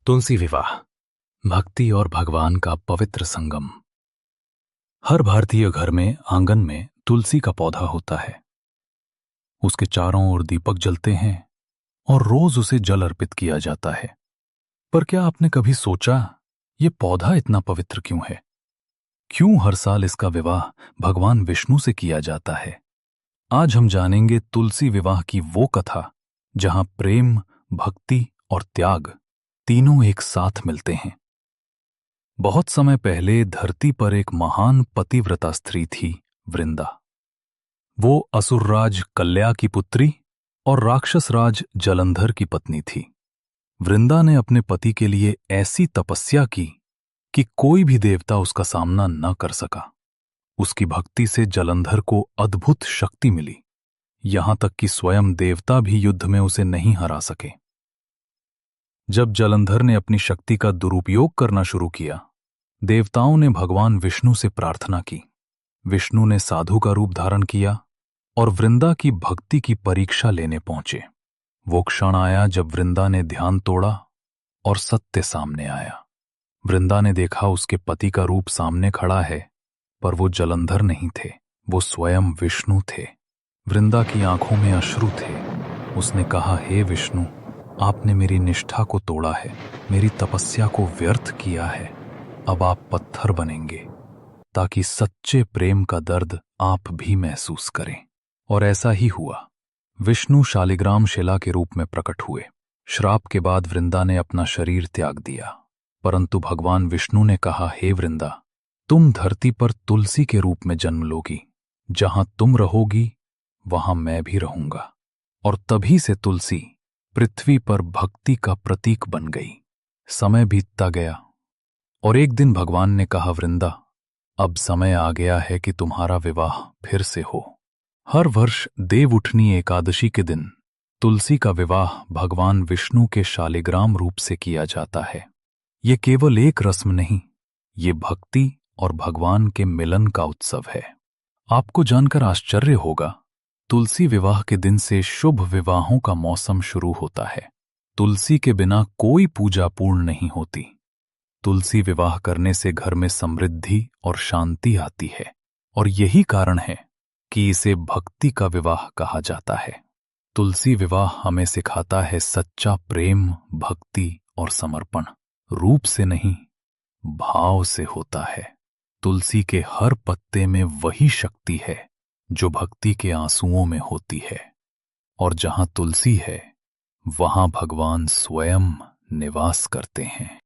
तुलसी विवाह, भक्ति और भगवान का पवित्र संगम। हर भारतीय घर में आंगन में तुलसी का पौधा होता है। उसके चारों ओर दीपक जलते हैं और रोज उसे जल अर्पित किया जाता है। पर क्या आपने कभी सोचा, ये पौधा इतना पवित्र क्यों है? क्यों हर साल इसका विवाह भगवान विष्णु से किया जाता है? आज हम जानेंगे तुलसी विवाह की वो कथा जहां प्रेम, भक्ति और त्याग तीनों एक साथ मिलते हैं। बहुत समय पहले धरती पर एक महान पतिव्रता स्त्री थी, वृंदा। वो असुरराज कल्या की पुत्री और राक्षस राज जलंधर की पत्नी थी। वृंदा ने अपने पति के लिए ऐसी तपस्या की कि कोई भी देवता उसका सामना न कर सका। उसकी भक्ति से जलंधर को अद्भुत शक्ति मिली, यहां तक कि स्वयं देवता भी युद्ध में उसे नहीं हरा सके। जब जलंधर ने अपनी शक्ति का दुरुपयोग करना शुरू किया, देवताओं ने भगवान विष्णु से प्रार्थना की। विष्णु ने साधु का रूप धारण किया और वृंदा की भक्ति की परीक्षा लेने पहुंचे। वो क्षण आया जब वृंदा ने ध्यान तोड़ा और सत्य सामने आया। वृंदा ने देखा उसके पति का रूप सामने खड़ा है, पर वो जलंधर नहीं थे, वो स्वयं विष्णु थे। वृंदा की आंखों में अश्रु थे। उसने कहा, हे विष्णु, आपने मेरी निष्ठा को तोड़ा है, मेरी तपस्या को व्यर्थ किया है। अब आप पत्थर बनेंगे ताकि सच्चे प्रेम का दर्द आप भी महसूस करें। और ऐसा ही हुआ। विष्णु शालिग्राम शिला के रूप में प्रकट हुए। श्राप के बाद वृंदा ने अपना शरीर त्याग दिया, परंतु भगवान विष्णु ने कहा, हे वृंदा, तुम धरती पर तुलसी के रूप में जन्म लोगी। जहां तुम रहोगी वहां मैं भी रहूंगा। और तभी से तुलसी पृथ्वी पर भक्ति का प्रतीक बन गई। समय बीतता गया और एक दिन भगवान ने कहा, वृंदा, अब समय आ गया है कि तुम्हारा विवाह फिर से हो। हर वर्ष देवउठनी एकादशी के दिन तुलसी का विवाह भगवान विष्णु के शालिग्राम रूप से किया जाता है। ये केवल एक रस्म नहीं, ये भक्ति और भगवान के मिलन का उत्सव है। आपको जानकर आश्चर्य होगा, तुलसी विवाह के दिन से शुभ विवाहों का मौसम शुरू होता है। तुलसी के बिना कोई पूजा पूर्ण नहीं होती। तुलसी विवाह करने से घर में समृद्धि और शांति आती है, और यही कारण है कि इसे भक्ति का विवाह कहा जाता है। तुलसी विवाह हमें सिखाता है सच्चा प्रेम, भक्ति और समर्पण रूप से नहीं, भाव से होता है। तुलसी के हर पत्ते में वही शक्ति है जो भक्ति के आंसुओं में होती है। और जहां तुलसी है, वहां भगवान स्वयं निवास करते हैं।